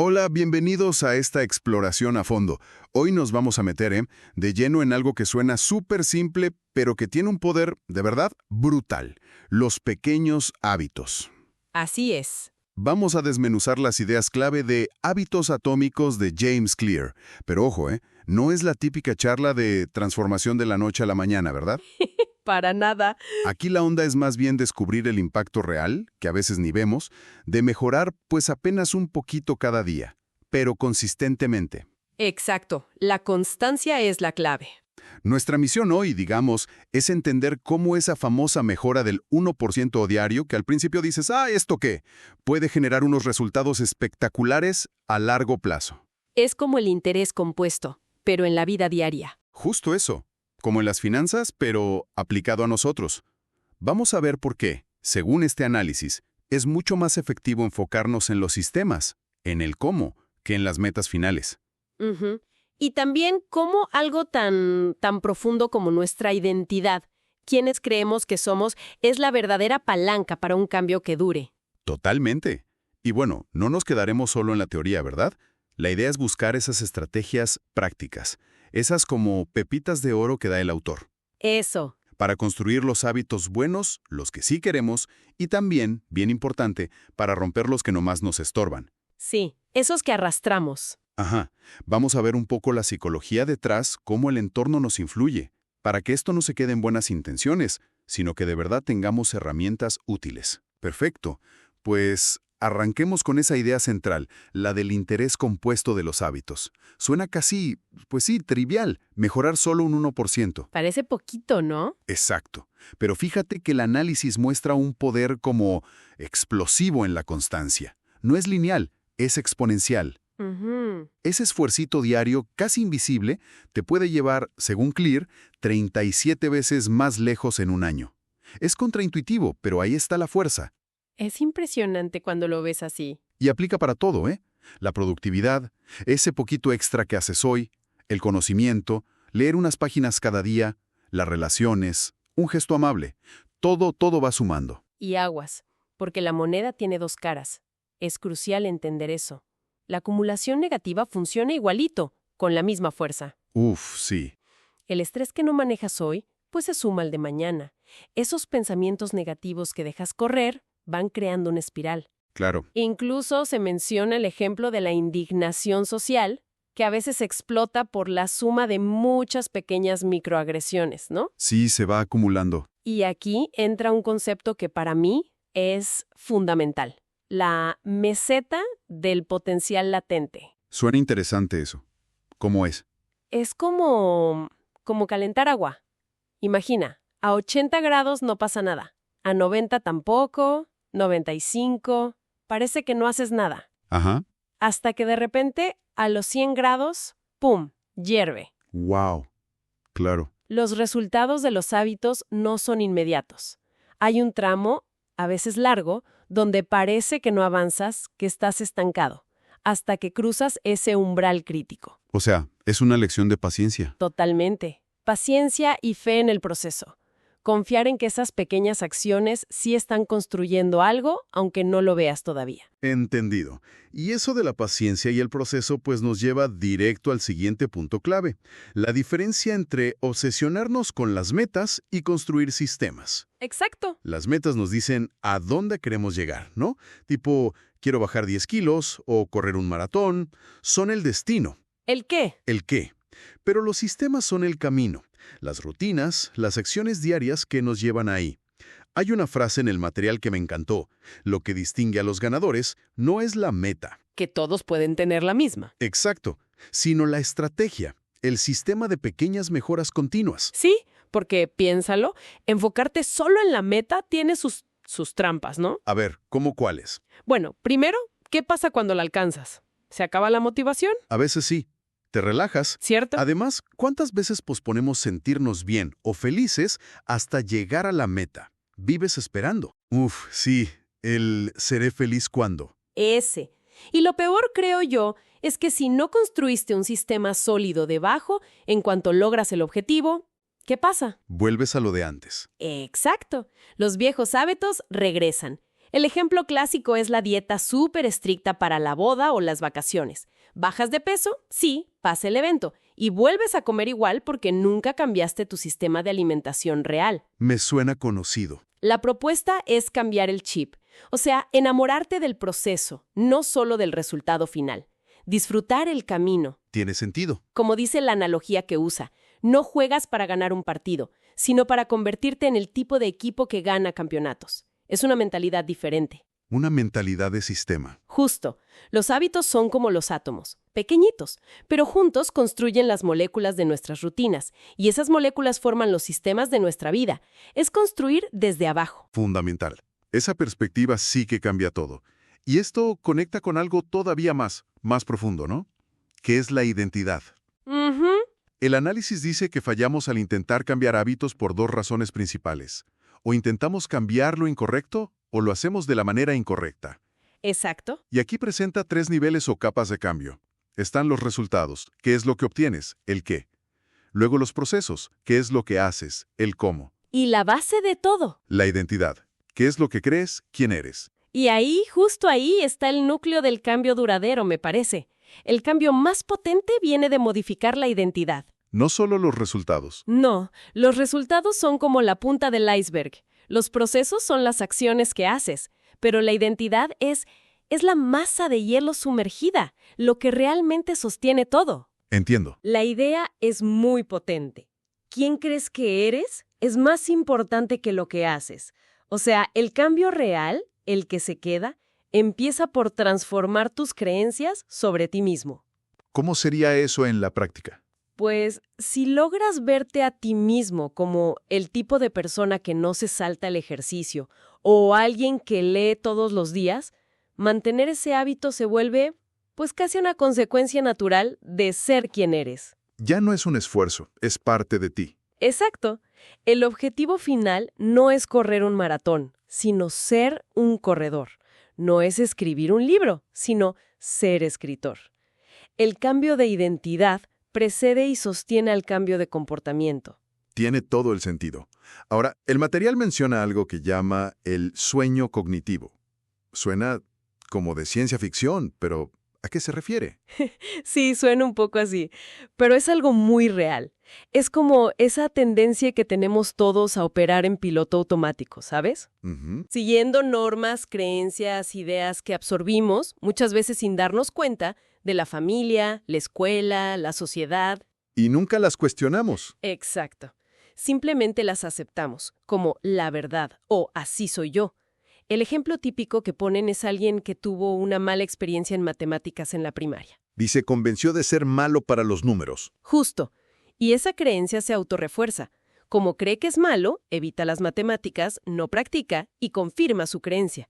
Hola, bienvenidos a esta exploración a fondo. Hoy nos vamos a meter de lleno en algo que suena súper simple, pero que tiene un poder, de verdad, brutal. Los pequeños hábitos. Así es. Vamos a desmenuzar las ideas clave de Hábitos Atómicos de James Clear. Pero ojo, no es la típica charla de transformación de la noche a la mañana, ¿verdad? Para nada. Aquí la onda es más bien descubrir el impacto real, que a veces ni vemos, de mejorar pues apenas un poquito cada día, pero consistentemente. Exacto. La constancia es la clave. Nuestra misión hoy, digamos, es entender cómo esa famosa mejora del 1% diario, que al principio dices, ¿esto qué?, puede generar unos resultados espectaculares a largo plazo. Es como el interés compuesto, pero en la vida diaria. Justo eso, como en las finanzas, pero aplicado a nosotros. Vamos a ver por qué, según este análisis, es mucho más efectivo enfocarnos en los sistemas, en el cómo, que en las metas finales. Ujú. Y también cómo algo tan profundo como nuestra identidad, quienes creemos que somos, es la verdadera palanca para un cambio que dure. Totalmente. Y bueno, no nos quedaremos solo en la teoría, ¿verdad? La idea es buscar esas estrategias prácticas, esas como pepitas de oro que da el autor, Eso. para construir los hábitos buenos, los que sí queremos, y también, bien importante, para romper los que nomás nos estorban. Sí, esos que arrastramos. Ajá, vamos a ver un poco la psicología detrás, cómo el entorno nos influye, para que esto no se quede en buenas intenciones, sino que de verdad tengamos herramientas útiles. Perfecto, pues arranquemos con esa idea central, la del interés compuesto de los hábitos. Suena casi, pues sí, trivial, mejorar solo un 1%. Parece poquito, ¿no? Exacto, pero fíjate que el análisis muestra un poder como explosivo en la constancia. No es lineal, es exponencial. Ujú. Ese esfuercito diario, casi invisible, te puede llevar, según Clear, 37 veces más lejos en un año. Es contraintuitivo, pero ahí está la fuerza. Es impresionante cuando lo ves así. Y aplica para todo, ¿eh? La productividad, ese poquito extra que haces hoy, el conocimiento, leer unas páginas cada día, las relaciones, un gesto amable. Todo va sumando. Y aguas, porque la moneda tiene dos caras. Es crucial entender eso. La acumulación negativa funciona igualito, con la misma fuerza. Uf, sí. El estrés que no manejas hoy, pues se suma al de mañana. Esos pensamientos negativos que dejas correr van creando una espiral. Claro. Incluso se menciona el ejemplo de la indignación social, que a veces explota por la suma de muchas pequeñas microagresiones, ¿no? Sí, se va acumulando. Y aquí entra un concepto que para mí es fundamental. La meseta del potencial latente. Suena interesante eso. ¿Cómo es? Es como calentar agua. Imagina, a 80 grados no pasa nada. A 90 tampoco, 95, parece que no haces nada. Ajá. Hasta que de repente, a los 100 grados, ¡pum!, hierve. Wow. Claro. Los resultados de los hábitos no son inmediatos. Hay un tramo, a veces largo, donde parece que no avanzas, que estás estancado, hasta que cruzas ese umbral crítico. O sea, es una lección de paciencia. Totalmente. Paciencia y fe en el proceso. Confiar en que esas pequeñas acciones sí están construyendo algo, aunque no lo veas todavía. Entendido. Y eso de la paciencia y el proceso pues nos lleva directo al siguiente punto clave, la diferencia entre obsesionarnos con las metas y construir sistemas. Exacto. Las metas nos dicen a dónde queremos llegar, ¿no? Tipo, quiero bajar 10 kilos o correr un maratón. Son el destino, ¿El qué? el qué. Pero los sistemas son el camino, las rutinas, las acciones diarias que nos llevan ahí. Hay una frase en el material que me encantó. Lo que distingue a los ganadores no es la meta. Que todos pueden tener la misma. Exacto, sino la estrategia, el sistema de pequeñas mejoras continuas. Sí, porque piénsalo, enfocarte solo en la meta tiene sus trampas, ¿no? A ver, ¿cómo cuáles? Bueno, primero, ¿qué pasa cuando la alcanzas? ¿Se acaba la motivación? A veces sí. Te relajas. ¿Cierto? Además, ¿cuántas veces posponemos sentirnos bien o felices hasta llegar a la meta? Vives esperando. Uf, sí, el seré feliz cuando. Ese. Y lo peor, creo yo, es que si no construiste un sistema sólido debajo, en cuanto logras el objetivo, ¿qué pasa? Vuelves a lo de antes. Exacto. Los viejos hábitos regresan. El ejemplo clásico es la dieta súper estricta para la boda o las vacaciones. ¿Bajas de peso? Sí, pasa el evento. Y vuelves a comer igual porque nunca cambiaste tu sistema de alimentación real. Me suena conocido. La propuesta es cambiar el chip, o sea, enamorarte del proceso, no solo del resultado final. Disfrutar el camino. Tiene sentido. Como dice la analogía que usa, no juegas para ganar un partido, sino para convertirte en el tipo de equipo que gana campeonatos. Es una mentalidad diferente. Una mentalidad de sistema. Justo, los hábitos son como los átomos, pequeñitos, pero juntos construyen las moléculas de nuestras rutinas, y esas moléculas forman los sistemas de nuestra vida. Es construir desde abajo. Fundamental. Esa perspectiva sí que cambia todo. Y esto conecta con algo todavía más profundo, ¿no? Que es la identidad. Ujú. El análisis dice que fallamos al intentar cambiar hábitos por dos razones principales. O intentamos cambiar lo incorrecto o lo hacemos de la manera incorrecta. Exacto. Y aquí presenta tres niveles o capas de cambio. Están los resultados, qué es lo que obtienes, el qué. Luego los procesos, qué es lo que haces, el cómo. Y la base de todo. La identidad, qué es lo que crees, quién eres. Y ahí, justo ahí, está el núcleo del cambio duradero, me parece. El cambio más potente viene de modificar la identidad. No solo los resultados. No, los resultados son como la punta del iceberg. Los procesos son las acciones que haces, pero la identidad es la masa de hielo sumergida, lo que realmente sostiene todo. Entiendo. La idea es muy potente. ¿Quién crees que eres? Es más importante que lo que haces. O sea, el cambio real, el que se queda, empieza por transformar tus creencias sobre ti mismo. ¿Cómo sería eso en la práctica? Pues, si logras verte a ti mismo como el tipo de persona que no se salta el ejercicio o alguien que lee todos los días, mantener ese hábito se vuelve, pues casi una consecuencia natural de ser quien eres. Ya no es un esfuerzo, es parte de ti. Exacto. El objetivo final no es correr un maratón, sino ser un corredor. No es escribir un libro, sino ser escritor. El cambio de identidad precede y sostiene al cambio de comportamiento. Tiene todo el sentido. Ahora, el material menciona algo que llama el sueño cognitivo. Suena como de ciencia ficción, pero ¿a qué se refiere? Sí, suena un poco así, pero es algo muy real. Es como esa tendencia que tenemos todos a operar en piloto automático, ¿sabes? Ujú. Siguiendo normas, creencias, ideas que absorbimos, muchas veces sin darnos cuenta, de la familia, la escuela, la sociedad. Y nunca las cuestionamos. Exacto. Simplemente las aceptamos, como la verdad, o así soy yo. El ejemplo típico que ponen es alguien que tuvo una mala experiencia en matemáticas en la primaria. Dice, convenció de ser malo para los números. Justo. Y esa creencia se autorrefuerza. Como cree que es malo, evita las matemáticas, no practica y confirma su creencia.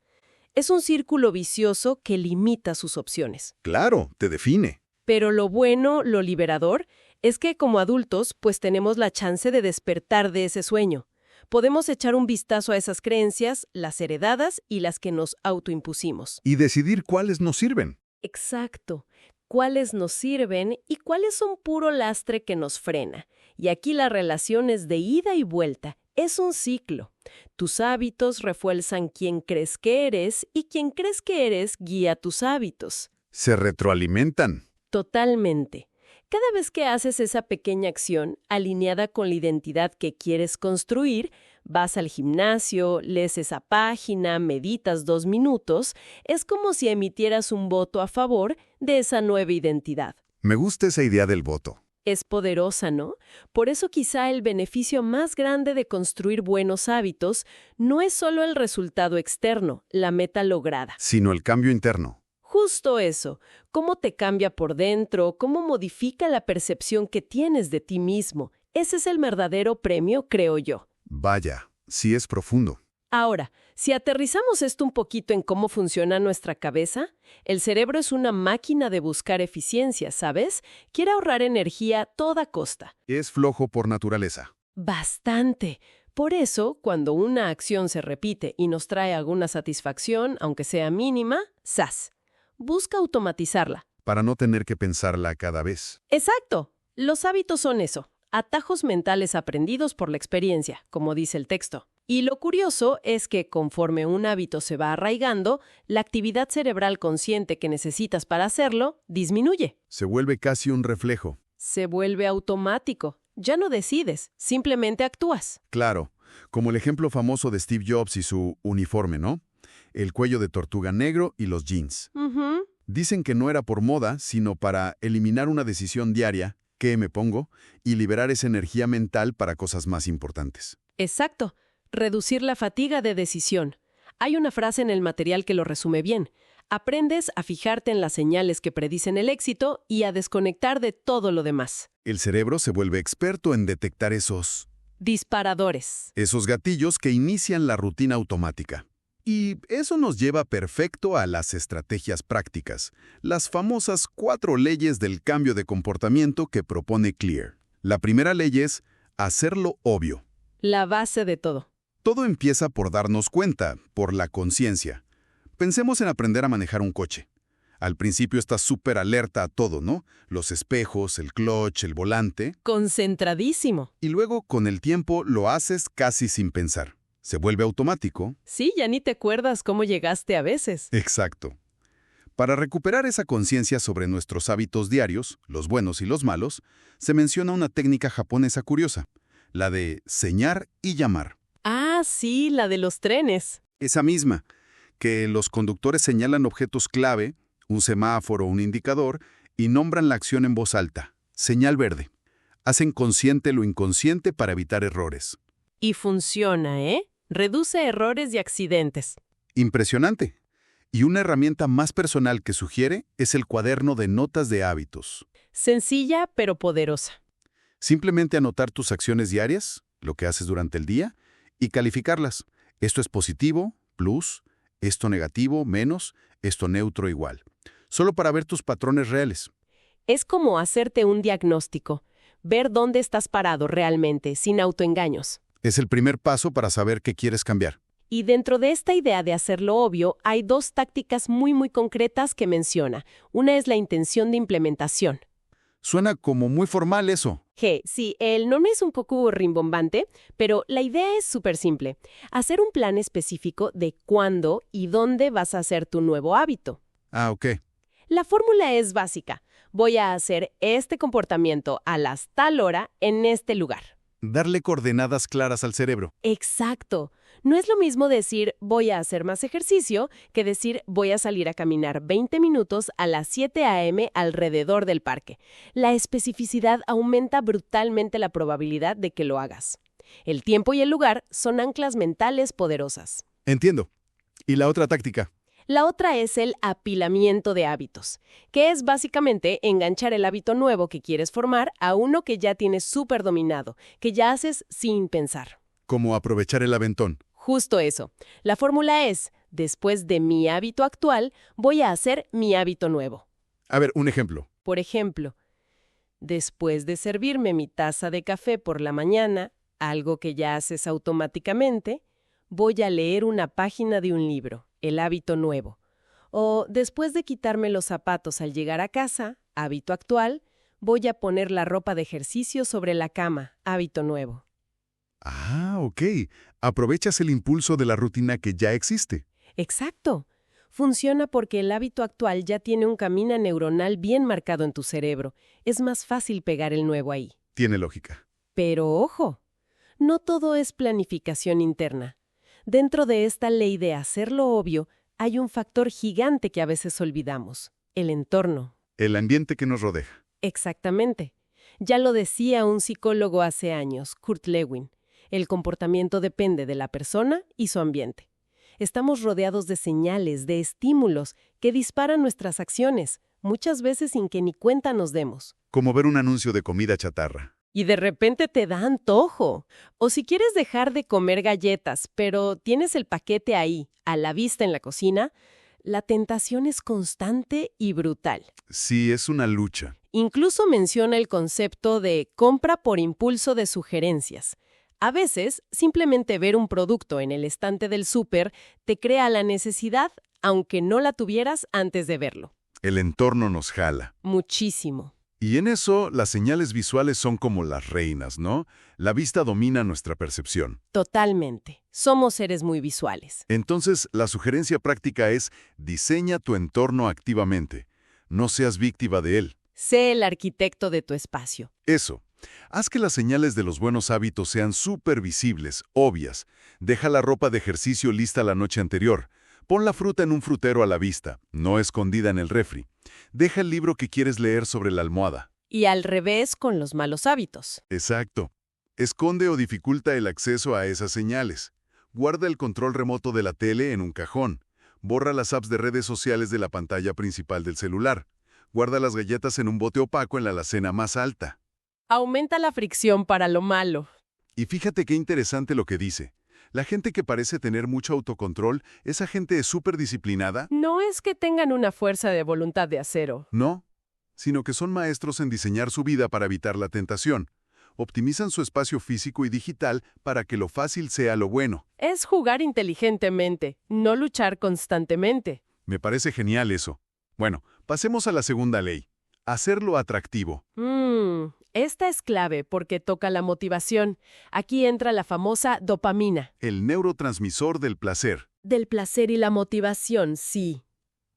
Es un círculo vicioso que limita sus opciones. Claro, te define. Pero lo bueno, lo liberador, es que como adultos, pues tenemos la chance de despertar de ese sueño. Podemos echar un vistazo a esas creencias, las heredadas y las que nos autoimpusimos. Y decidir cuáles nos sirven. Exacto. Cuáles nos sirven y cuáles son puro lastre que nos frena. Y aquí la relación es de ida y vuelta. Es un ciclo. Tus hábitos refuerzan quién crees que eres y quien crees que eres guía tus hábitos. Se retroalimentan. Totalmente. Cada vez que haces esa pequeña acción alineada con la identidad que quieres construir, vas al gimnasio, lees esa página, meditas 2 minutos, es como si emitieras un voto a favor de esa nueva identidad. Me gusta esa idea del voto. Es poderosa, ¿no? Por eso quizá el beneficio más grande de construir buenos hábitos no es solo el resultado externo, la meta lograda. Sino el cambio interno. Justo eso, cómo te cambia por dentro, cómo modifica la percepción que tienes de ti mismo. Ese es el verdadero premio, creo yo. Vaya, sí es profundo. Ahora, si aterrizamos esto un poquito en cómo funciona nuestra cabeza, el cerebro es una máquina de buscar eficiencia, ¿sabes? Quiere ahorrar energía a toda costa. Es flojo por naturaleza. Bastante. Por eso, cuando una acción se repite y nos trae alguna satisfacción, aunque sea mínima, ¡zas! Busca automatizarla. Para no tener que pensarla cada vez. Exacto. Los hábitos son eso. Atajos mentales aprendidos por la experiencia, como dice el texto. Y lo curioso es que conforme un hábito se va arraigando, la actividad cerebral consciente que necesitas para hacerlo disminuye. Se vuelve casi un reflejo. Se vuelve automático. Ya no decides, simplemente actúas. Claro, como el ejemplo famoso de Steve Jobs y su uniforme, ¿no? El cuello de tortuga negro y los jeans. Ujú. Dicen que no era por moda, sino para eliminar una decisión diaria, ¿qué me pongo?, y liberar esa energía mental para cosas más importantes. Exacto. Reducir la fatiga de decisión. Hay una frase en el material que lo resume bien. Aprendes a fijarte en las señales que predicen el éxito y a desconectar de todo lo demás. El cerebro se vuelve experto en detectar esos Disparadores. gatillos que inician la rutina automática. Y eso nos lleva perfecto a las estrategias prácticas, las famosas 4 leyes del cambio de comportamiento que propone Clear. La primera ley es hacerlo obvio. La base de todo. Todo empieza por darnos cuenta, por la conciencia. Pensemos en aprender a manejar un coche. Al principio estás súper alerta a todo, ¿no? Los espejos, el clutch, el volante. Concentradísimo. Y luego, con el tiempo, lo haces casi sin pensar. Se vuelve automático. Sí, ya ni te acuerdas cómo llegaste a veces. Exacto. Para recuperar esa conciencia sobre nuestros hábitos diarios, los buenos y los malos, se menciona una técnica japonesa curiosa, la de señar y llamar. Ah, sí, la de los trenes. Esa misma, que los conductores señalan objetos clave, un semáforo o un indicador, y nombran la acción en voz alta, señal verde. Hacen consciente lo inconsciente para evitar errores. Y funciona, ¿eh? Reduce errores y accidentes. Impresionante. Y una herramienta más personal que sugiere es el cuaderno de notas de hábitos. Sencilla, pero poderosa. Simplemente anotar tus acciones diarias, lo que haces durante el día, y calificarlas. Esto es positivo, plus, esto negativo, menos, esto neutro, igual. Solo para ver tus patrones reales. Es como hacerte un diagnóstico, ver dónde estás parado realmente, sin autoengaños. Es el primer paso para saber qué quieres cambiar. Y dentro de esta idea de hacerlo obvio, hay 2 tácticas muy concretas que menciona. Una es la intención de implementación. Suena como muy formal eso. Sí, el nombre es un poco rimbombante, pero la idea es súper simple. Hacer un plan específico de cuándo y dónde vas a hacer tu nuevo hábito. Ah, ok. La fórmula es básica. Voy a hacer este comportamiento a las tal hora en este lugar. Darle coordenadas claras al cerebro. Exacto. No es lo mismo decir voy a hacer más ejercicio que decir voy a salir a caminar 20 minutos a las 7 a.m. alrededor del parque. La especificidad aumenta brutalmente la probabilidad de que lo hagas. El tiempo y el lugar son anclas mentales poderosas. Entiendo. ¿Y la otra táctica? La otra es el apilamiento de hábitos, que es básicamente enganchar el hábito nuevo que quieres formar a uno que ya tienes súper dominado, que ya haces sin pensar. Como aprovechar el aventón. Justo eso. La fórmula es, después de mi hábito actual, voy a hacer mi hábito nuevo. A ver, un ejemplo. Por ejemplo, después de servirme mi taza de café por la mañana, algo que ya haces automáticamente, voy a leer una página de un libro, el hábito nuevo. O después de quitarme los zapatos al llegar a casa, hábito actual, voy a poner la ropa de ejercicio sobre la cama, hábito nuevo. Ah, ok. Aprovechas el impulso de la rutina que ya existe. Exacto. Funciona porque el hábito actual ya tiene un camino neuronal bien marcado en tu cerebro. Es más fácil pegar el nuevo ahí. Tiene lógica. Pero ojo, no todo es planificación interna. Dentro de esta ley de hacerlo obvio, hay un factor gigante que a veces olvidamos: el entorno. El ambiente que nos rodea. Exactamente. Ya lo decía un psicólogo hace años, Kurt Lewin. El comportamiento depende de la persona y su ambiente. Estamos rodeados de señales, de estímulos que disparan nuestras acciones, muchas veces sin que ni cuenta nos demos. Como ver un anuncio de comida chatarra. Y de repente te da antojo. O si quieres dejar de comer galletas, pero tienes el paquete ahí, a la vista en la cocina, la tentación es constante y brutal. Sí, es una lucha. Incluso menciona el concepto de compra por impulso de sugerencias. A veces, simplemente ver un producto en el estante del súper te crea la necesidad, aunque no la tuvieras antes de verlo. El entorno nos jala. Muchísimo. Y en eso, las señales visuales son como las reinas, ¿no? La vista domina nuestra percepción. Totalmente. Somos seres muy visuales. Entonces, la sugerencia práctica es diseña tu entorno activamente. No seas víctima de él. Sé el arquitecto de tu espacio. Eso. Haz que las señales de los buenos hábitos sean súper visibles, obvias. Deja la ropa de ejercicio lista la noche anterior. Pon la fruta en un frutero a la vista, no escondida en el refri. Deja el libro que quieres leer sobre la almohada. Y al revés con los malos hábitos. Exacto. Esconde o dificulta el acceso a esas señales. Guarda el control remoto de la tele en un cajón. Borra las apps de redes sociales de la pantalla principal del celular. Guarda las galletas en un bote opaco en la alacena más alta. Aumenta la fricción para lo malo. Y fíjate qué interesante lo que dice. La gente que parece tener mucho autocontrol, ¿esa gente es súper disciplinada? No es que tengan una fuerza de voluntad de acero. No, sino que son maestros en diseñar su vida para evitar la tentación. Optimizan su espacio físico y digital para que lo fácil sea lo bueno. Es jugar inteligentemente, no luchar constantemente. Me parece genial eso. Bueno, pasemos a la segunda ley. Hacerlo atractivo. Esta es clave porque toca la motivación. Aquí entra la famosa dopamina. El neurotransmisor del placer. Del placer y la motivación, sí.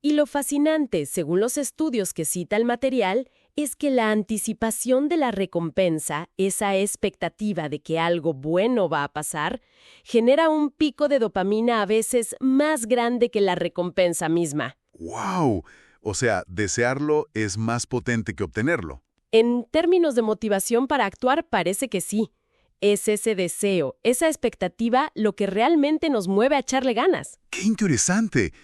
Y lo fascinante, según los estudios que cita el material, es que la anticipación de la recompensa, esa expectativa de que algo bueno va a pasar, genera un pico de dopamina a veces más grande que la recompensa misma. ¡Wow! O sea, desearlo es más potente que obtenerlo. En términos de motivación para actuar, parece que sí. Es ese deseo, esa expectativa, lo que realmente nos mueve a echarle ganas. ¡Qué interesante!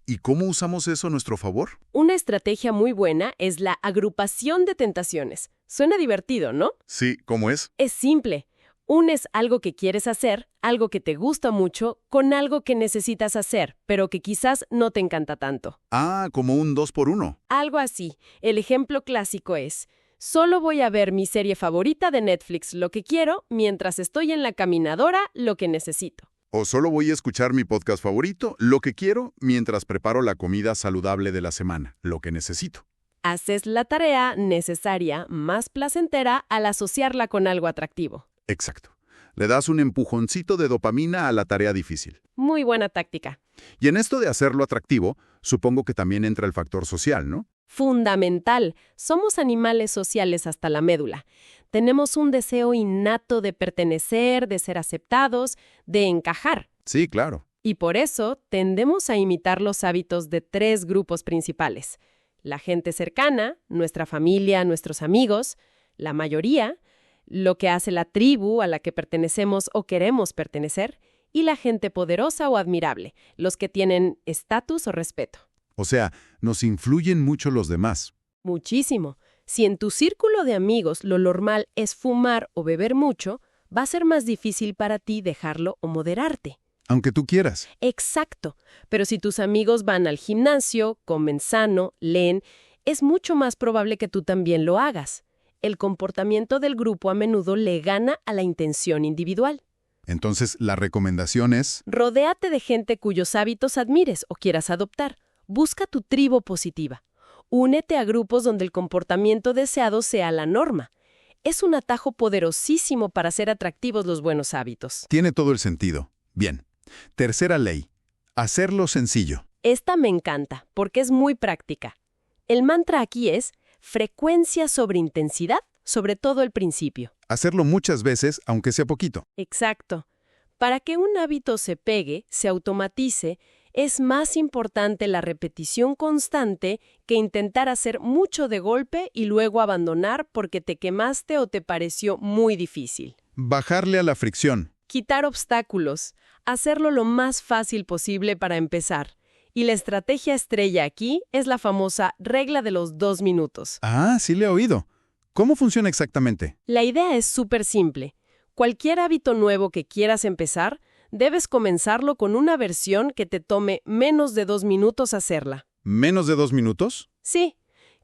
¿Y cómo usamos eso a nuestro favor? Una estrategia muy buena es la agrupación de tentaciones. Suena divertido, ¿no? Sí, ¿cómo es? Es simple. Unes algo que quieres hacer, algo que te gusta mucho, con algo que necesitas hacer, pero que quizás no te encanta tanto. Ah, como un 2x1. Algo así. El ejemplo clásico es: solo voy a ver mi serie favorita de Netflix, lo que quiero, mientras estoy en la caminadora, lo que necesito. O solo voy a escuchar mi podcast favorito, lo que quiero, mientras preparo la comida saludable de la semana, lo que necesito. Haces la tarea necesaria más placentera al asociarla con algo atractivo. Exacto. Le das un empujoncito de dopamina a la tarea difícil. Muy buena táctica. Y en esto de hacerlo atractivo, supongo que también entra el factor social, ¿no? Fundamental. Somos animales sociales hasta la médula. Tenemos un deseo innato de pertenecer, de ser aceptados, de encajar. Sí, claro. Y por eso tendemos a imitar los hábitos de 3 grupos principales: la gente cercana, nuestra familia, nuestros amigos, la mayoría, lo que hace la tribu a la que pertenecemos o queremos pertenecer, y la gente poderosa o admirable, los que tienen estatus o respeto. O sea, nos influyen mucho los demás. Muchísimo. Si en tu círculo de amigos lo normal es fumar o beber mucho, va a ser más difícil para ti dejarlo o moderarte. Aunque tú quieras. Exacto. Pero si tus amigos van al gimnasio, comen sano, leen, es mucho más probable que tú también lo hagas. El comportamiento del grupo a menudo le gana a la intención individual. Entonces, la recomendación es... Rodéate de gente cuyos hábitos admires o quieras adoptar. Busca tu tribu positiva. Únete a grupos donde el comportamiento deseado sea la norma. Es un atajo poderosísimo para hacer atractivos los buenos hábitos. Tiene todo el sentido. Bien. Tercera ley. Hacerlo sencillo. Esta me encanta porque es muy práctica. El mantra aquí es frecuencia sobre intensidad, sobre todo el principio. Hacerlo muchas veces, aunque sea poquito. Exacto. Para que un hábito se pegue, se automatice, es más importante la repetición constante que intentar hacer mucho de golpe y luego abandonar porque te quemaste o te pareció muy difícil. Bajarle a la fricción. Quitar obstáculos, hacerlo lo más fácil posible para empezar. Y la estrategia estrella aquí es la famosa regla de los 2 minutos. Ah, sí le he oído. ¿Cómo funciona exactamente? La idea es súper simple. Cualquier hábito nuevo que quieras empezar, debes comenzarlo con una versión que te tome menos de 2 minutos hacerla. ¿Menos de 2 minutos? Sí.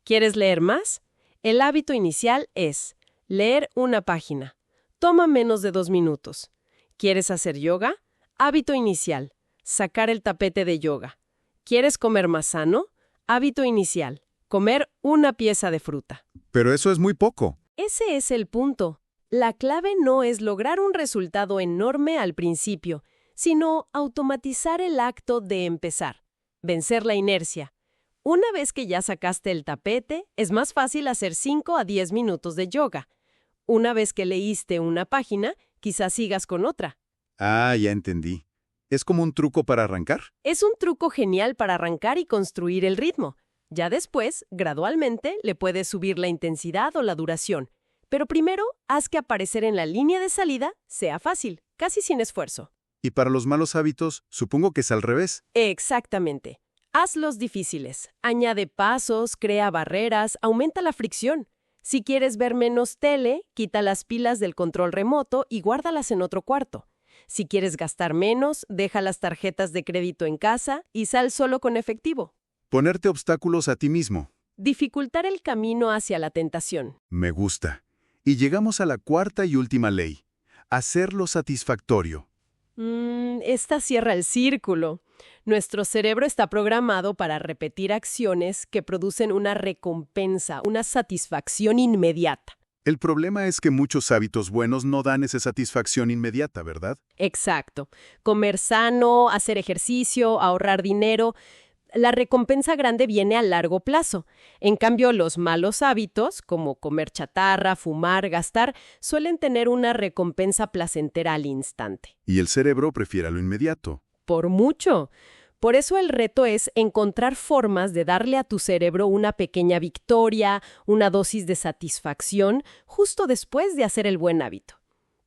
¿Quieres leer más? El hábito inicial es leer una página. Toma menos de 2 minutos. ¿Quieres hacer yoga? Hábito inicial: sacar el tapete de yoga. ¿Quieres comer más sano? Hábito inicial: comer una pieza de fruta. Pero eso es muy poco. Ese es el punto. La clave no es lograr un resultado enorme al principio, sino automatizar el acto de empezar, vencer la inercia. Una vez que ya sacaste el tapete, es más fácil hacer 5 a 10 minutos de yoga. Una vez que leíste una página, quizás sigas con otra. Ah, ya entendí. ¿Es como un truco para arrancar? Es un truco genial para arrancar y construir el ritmo. Ya después, gradualmente, le puedes subir la intensidad o la duración. Pero primero, haz que aparecer en la línea de salida sea fácil, casi sin esfuerzo. Y para los malos hábitos, supongo que es al revés. Exactamente. Hazlos difíciles. Añade pasos, crea barreras, aumenta la fricción. Si quieres ver menos tele, quita las pilas del control remoto y guárdalas en otro cuarto. Si quieres gastar menos, deja las tarjetas de crédito en casa y sal solo con efectivo. Ponerte obstáculos a ti mismo. Dificultar el camino hacia la tentación. Me gusta. Y llegamos a la cuarta y última ley. Hacerlo satisfactorio. Esta cierra el círculo. Nuestro cerebro está programado para repetir acciones que producen una recompensa, una satisfacción inmediata. El problema es que muchos hábitos buenos no dan esa satisfacción inmediata, ¿verdad? Exacto. Comer sano, hacer ejercicio, ahorrar dinero. La recompensa grande viene a largo plazo. En cambio, los malos hábitos, como comer chatarra, fumar, gastar, suelen tener una recompensa placentera al instante. Y el cerebro prefiere lo inmediato. Por mucho. Por eso el reto es encontrar formas de darle a tu cerebro una pequeña victoria, una dosis de satisfacción, justo después de hacer el buen hábito,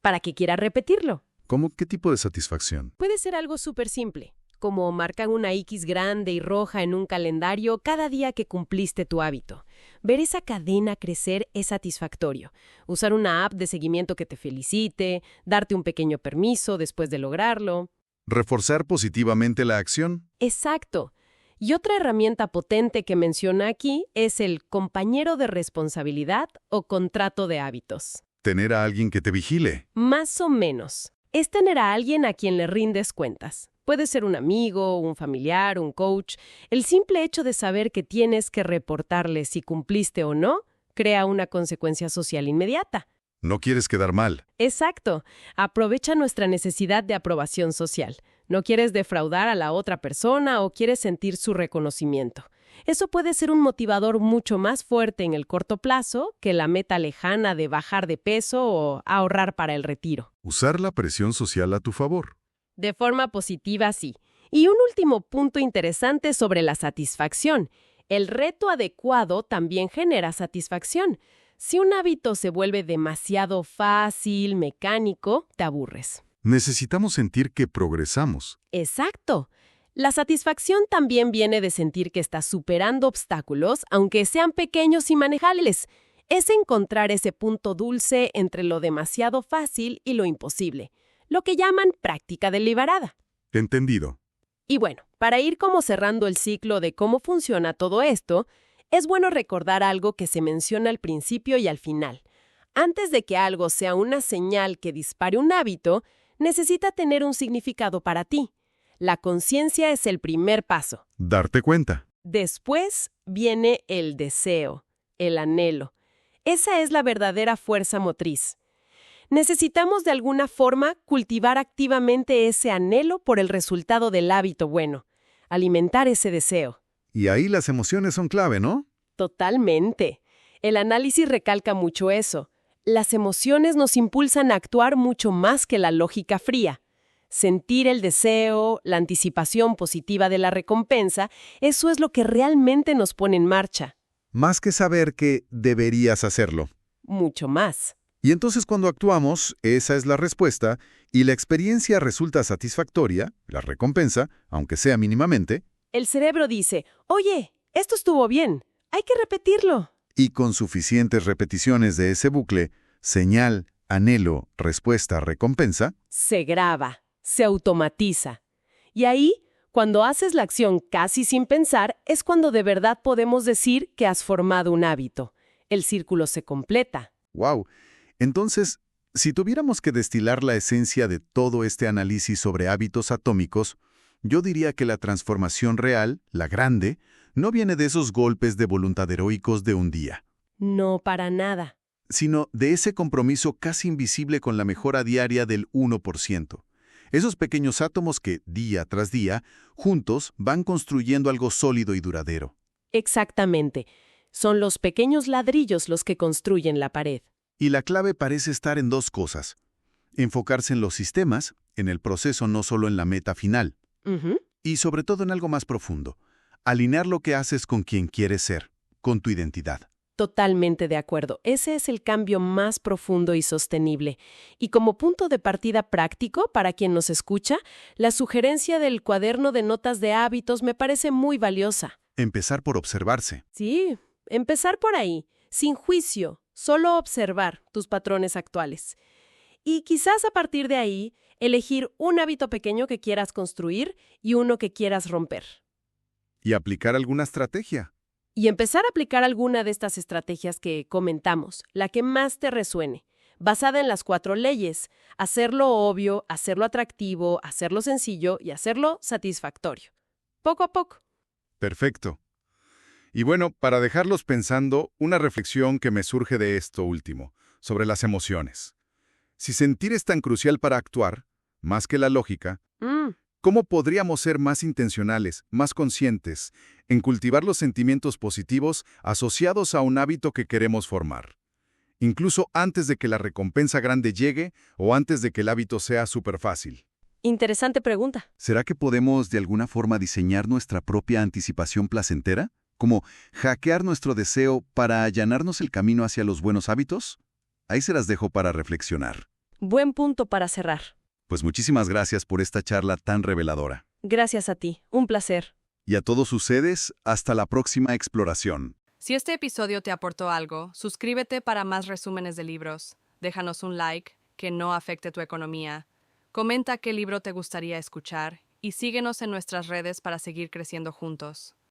para que quiera repetirlo. ¿Cómo qué tipo de satisfacción? Puede ser algo súper simple, como marcar una X grande y roja en un calendario cada día que cumpliste tu hábito. Ver esa cadena crecer es satisfactorio. Usar una app de seguimiento que te felicite, darte un pequeño permiso después de lograrlo. ¿Reforzar positivamente la acción? Exacto. Y otra herramienta potente que menciona aquí es el compañero de responsabilidad o contrato de hábitos. Tener a alguien que te vigile. Más o menos. Es tener a alguien a quien le rindes cuentas. Puede ser un amigo, un familiar, un coach. El simple hecho de saber que tienes que reportarle si cumpliste o no, crea una consecuencia social inmediata. No quieres quedar mal. Exacto. Aprovecha nuestra necesidad de aprobación social. No quieres defraudar a la otra persona o quieres sentir su reconocimiento. Eso puede ser un motivador mucho más fuerte en el corto plazo que la meta lejana de bajar de peso o ahorrar para el retiro. Usar la presión social a tu favor. De forma positiva, sí. Y un último punto interesante sobre la satisfacción. El reto adecuado también genera satisfacción. Si un hábito se vuelve demasiado fácil, mecánico, te aburres. Necesitamos sentir que progresamos. Exacto. La satisfacción también viene de sentir que estás superando obstáculos, aunque sean pequeños y manejables. Es encontrar ese punto dulce entre lo demasiado fácil y lo imposible, lo que llaman práctica deliberada. Entendido. Y bueno, para ir como cerrando el ciclo de cómo funciona todo esto, es bueno recordar algo que se menciona al principio y al final. Antes de que algo sea una señal que dispare un hábito, necesita tener un significado para ti. La conciencia es el primer paso. Darte cuenta. Después viene el deseo, el anhelo. Esa es la verdadera fuerza motriz. Necesitamos de alguna forma cultivar activamente ese anhelo por el resultado del hábito bueno, alimentar ese deseo. Y ahí las emociones son clave, ¿no? Totalmente. El análisis recalca mucho eso. Las emociones nos impulsan a actuar mucho más que la lógica fría. Sentir el deseo, la anticipación positiva de la recompensa, eso es lo que realmente nos pone en marcha. Más que saber que deberías hacerlo. Mucho más. Y entonces cuando actuamos, esa es la respuesta, y la experiencia resulta satisfactoria, la recompensa, aunque sea mínimamente, El cerebro dice, oye, esto estuvo bien, hay que repetirlo. y con suficientes repeticiones de ese bucle, señal, anhelo, respuesta, recompensa, Se graba, se automatiza. Y ahí, cuando haces la acción casi sin pensar, es cuando de verdad podemos decir que has formado un hábito. El círculo se completa. ¡wow! Entonces, si tuviéramos que destilar la esencia de todo este análisis sobre hábitos atómicos, yo diría que la transformación real, la grande, no viene de esos golpes de voluntad heroicos de un día. No, para nada. Sino de ese compromiso casi invisible con la mejora diaria del 1%. Esos pequeños átomos que, día tras día, juntos van construyendo algo sólido y duradero. Exactamente. Son los pequeños ladrillos los que construyen la pared. Y la clave parece estar en dos cosas. Enfocarse en los sistemas, en el proceso, no solo en la meta final. Ujú. Y sobre todo en algo más profundo. Alinear lo que haces con quien quieres ser, con tu identidad. Totalmente de acuerdo. Ese es el cambio más profundo y sostenible. Y como punto de partida práctico para quien nos escucha, la sugerencia del cuaderno de notas de hábitos me parece muy valiosa. Empezar por observarse. Sí, empezar por ahí, sin juicio, solo observar tus patrones actuales. Y quizás a partir de ahí, elegir un hábito pequeño que quieras construir y uno que quieras romper. Y aplicar alguna estrategia. Y empezar a aplicar alguna de estas estrategias que comentamos, la que más te resuene, basada en las 4 leyes: hacerlo obvio, hacerlo atractivo, hacerlo sencillo y hacerlo satisfactorio. Poco a poco. Perfecto. Y bueno, para dejarlos pensando, una reflexión que me surge de esto último, sobre las emociones. Si sentir es tan crucial para actuar, más que la lógica, ¿cómo podríamos ser más intencionales, más conscientes, en cultivar los sentimientos positivos asociados a un hábito que queremos formar? Incluso antes de que la recompensa grande llegue o antes de que el hábito sea súper fácil. Interesante pregunta. ¿Será que podemos de alguna forma diseñar nuestra propia anticipación placentera? ¿Como hackear nuestro deseo para allanarnos el camino hacia los buenos hábitos? Ahí se las dejo para reflexionar. Buen punto para cerrar. Pues muchísimas gracias por esta charla tan reveladora. Gracias a ti. Un placer. Y a todos ustedes, hasta la próxima exploración. Si este episodio te aportó algo, suscríbete para más resúmenes de libros, déjanos un like, que no afecte tu economía, comenta qué libro te gustaría escuchar y síguenos en nuestras redes para seguir creciendo juntos.